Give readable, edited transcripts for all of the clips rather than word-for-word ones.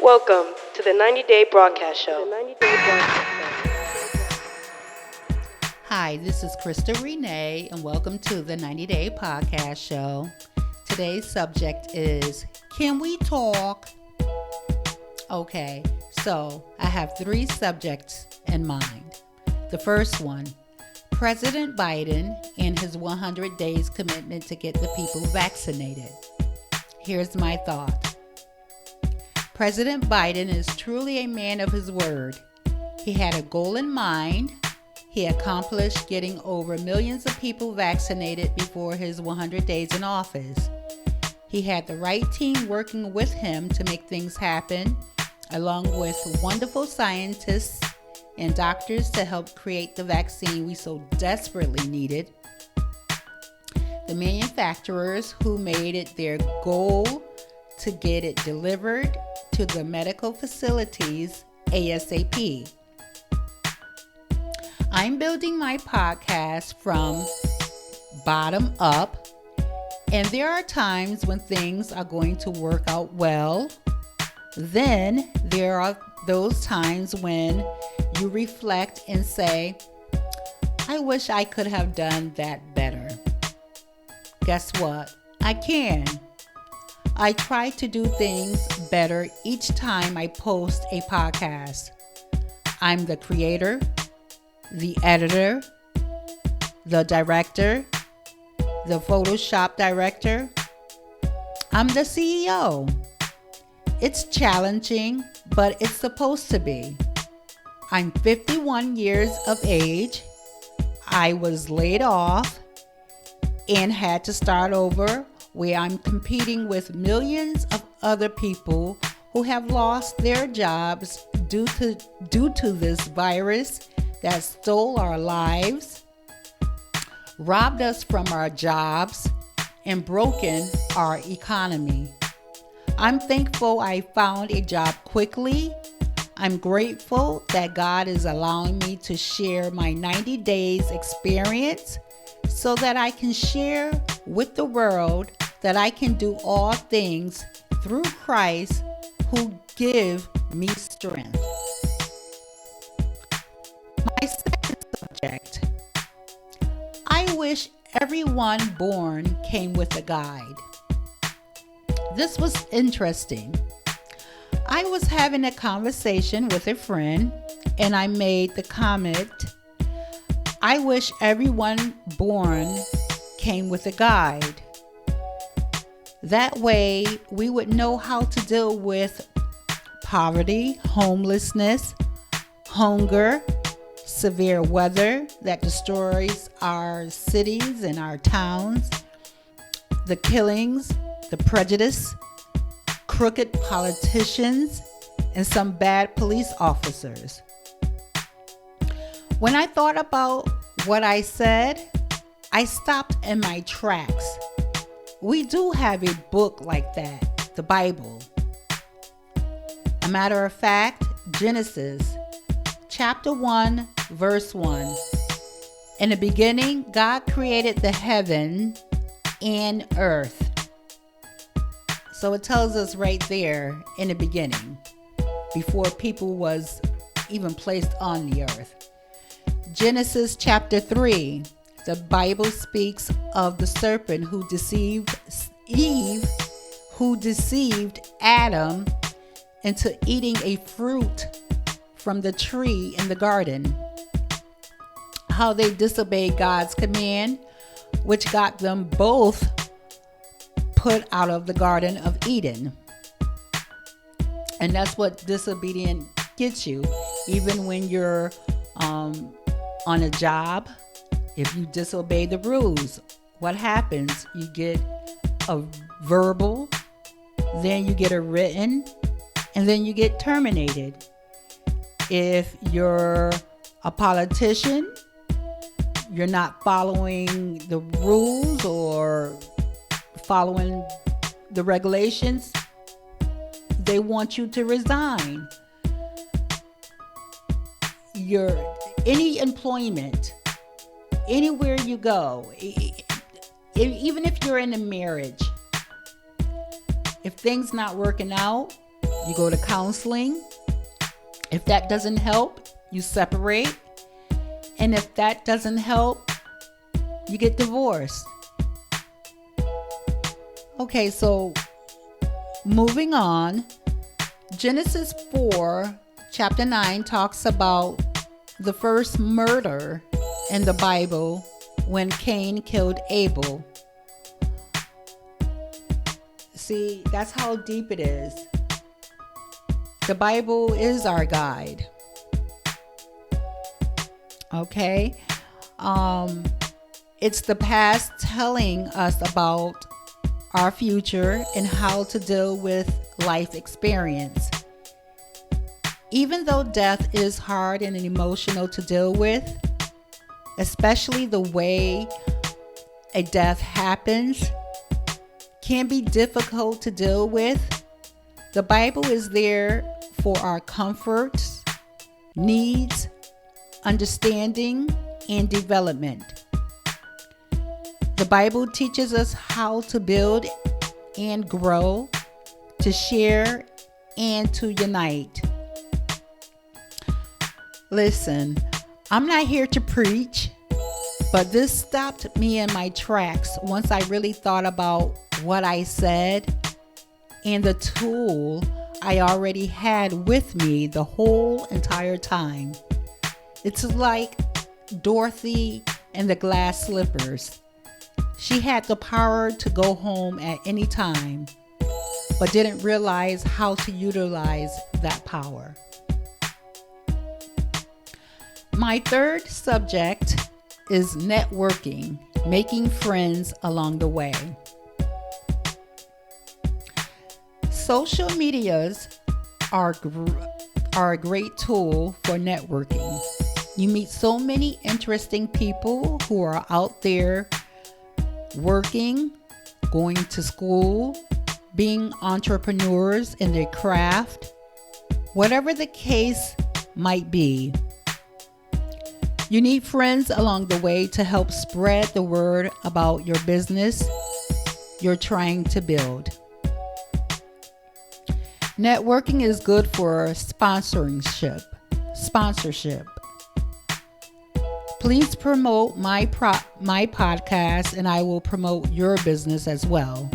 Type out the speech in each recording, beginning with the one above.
Welcome to the 90-Day Broadcast Show. Hi, this is Krista Renee, and welcome to the 90-Day Podcast Show. Today's subject is, can we talk? Okay, so I have three subjects in mind. The first one, President Biden and his 100 days commitment to get the people vaccinated. Here's my thought. President Biden is truly a man of his word. He had a goal in mind. He accomplished getting over millions of people vaccinated before his 100 days in office. He had the right team working with him to make things happen, along with wonderful scientists and doctors to help create the vaccine we so desperately needed. The manufacturers who made it their goal to get it delivered to the medical facilities ASAP. I'm building my podcast from bottom up, and there are times when things are going to work out well. Then there are those times when you reflect and say, I wish I could have done that better. Guess what? I can. I try to do things better each time I post a podcast. I'm the creator, the editor, the director, the Photoshop director. I'm the CEO. It's challenging, but it's supposed to be. I'm 51 years of age. I was laid off and had to start over, where I'm competing with millions of other people who have lost their jobs due to this virus that stole our lives, robbed us from our jobs, and broken our economy. I'm thankful I found a job quickly. I'm grateful that God is allowing me to share my 90 days experience so that I can share with the world that I can do all things through Christ who give me strength. My second subject, I wish everyone born came with a guide. This was interesting. I was having a conversation with a friend and I made the comment, I wish everyone born came with a guide. That way we would know how to deal with poverty, homelessness, hunger, severe weather that destroys our cities and our towns, the killings, the prejudice, crooked politicians, and some bad police officers. When I thought about what I said, I stopped in my tracks. We do have a book like that, the Bible. A matter of fact, Genesis, chapter 1, verse 1. In the beginning, God created the heaven and earth. So it tells us right there in the beginning, before people was even placed on the earth. Genesis chapter 3, the Bible speaks of the serpent who deceived Eve, who deceived Adam into eating a fruit from the tree in the garden. How they disobeyed God's command, which got them both put out of the Garden of Eden. And that's what disobedience gets you. Even when you're on a job, if you disobey the rules, what happens? You get a verbal, then you get a written, and then you get terminated. If you're a politician, you're not following the rules or following the regulations, they want you to resign. Any employment, anywhere you go, even if you're in a marriage, if things not working out, You go to counseling. If that doesn't help, you separate. And if that doesn't help, you get divorced. Okay, so moving on. Genesis 4, chapter 9 talks about the first murder in the Bible when Cain killed Abel. See, that's how deep it is. The Bible is our guide. Okay? It's the past telling us about our future and how to deal with life experience. Even though death is hard and emotional to deal with, especially the way a death happens can be difficult to deal with, the Bible is there for our comforts, needs, understanding, and development. The Bible teaches us how to build and grow, to share, and to unite. Listen, I'm not here to preach, but this stopped me in my tracks once I really thought about what I said and the tool I already had with me the whole entire time. It's like Dorothy and the glass slippers. She had the power to go home at any time, but didn't realize how to utilize that power. My third subject is networking, making friends along the way. Social medias are a great tool for networking. You meet so many interesting people who are out there working, going to school, being entrepreneurs in their craft, whatever the case might be. You need friends along the way to help spread the word about your business you're trying to build. Networking is good for sponsorship. Please promote my podcast, and I will promote your business as well.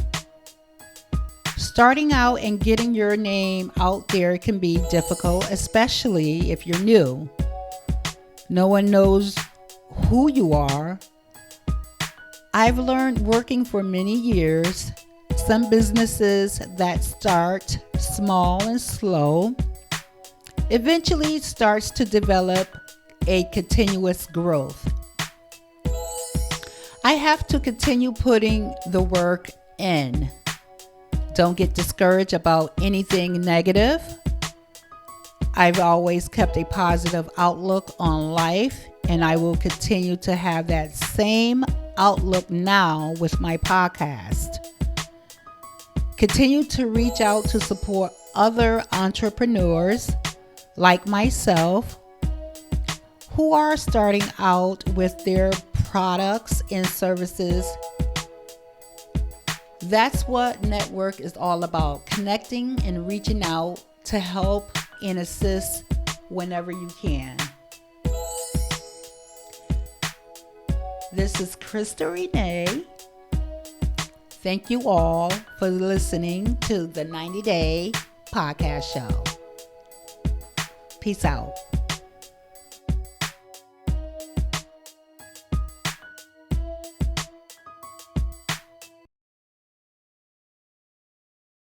Starting out and getting your name out there can be difficult, especially if you're new. No one knows who you are. I've learned working for many years, some businesses that start small and slow eventually starts to develop a continuous growth. I have to continue putting the work in. Don't get discouraged about anything negative. I've always kept a positive outlook on life, and I will continue to have that same outlook now with my podcast. Continue to reach out to support other entrepreneurs like myself who are starting out with their products and services. That's what network is all about, connecting and reaching out to help and assist whenever you can. This is Krista Renee. Thank you all for listening to the 90 Day Podcast Show. Peace out.